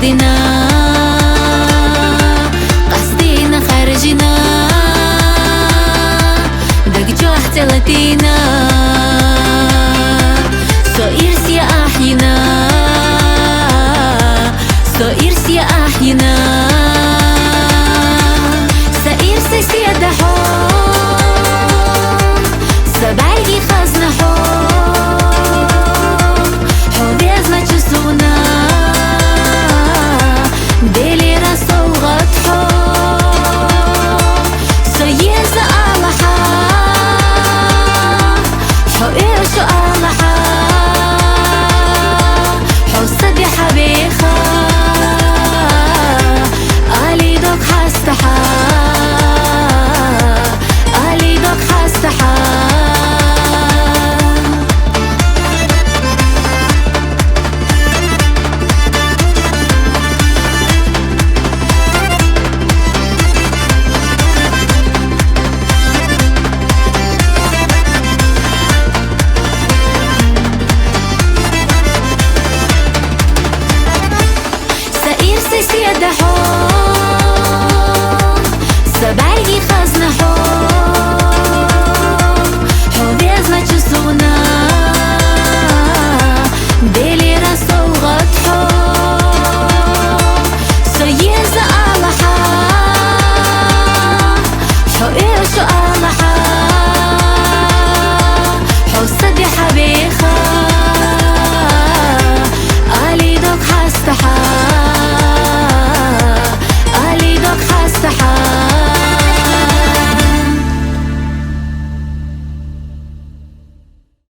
دخدنا قصدينا خارجنا دق جوه تلتينا صائر يا أحينا صائر يا أحينا صائر سيادة حب سبعي خزنة حب حب يزمة سونا ديلي رسوغة حب سيزة على حب حقير شو على حب حب صدي حبيخة علي دوك حستحا علي دوك حستحا سيادة حب سبعي خزنة حب حب يزمة سونا ديلي رسوغة حب سيزة على حب حقير شو على حب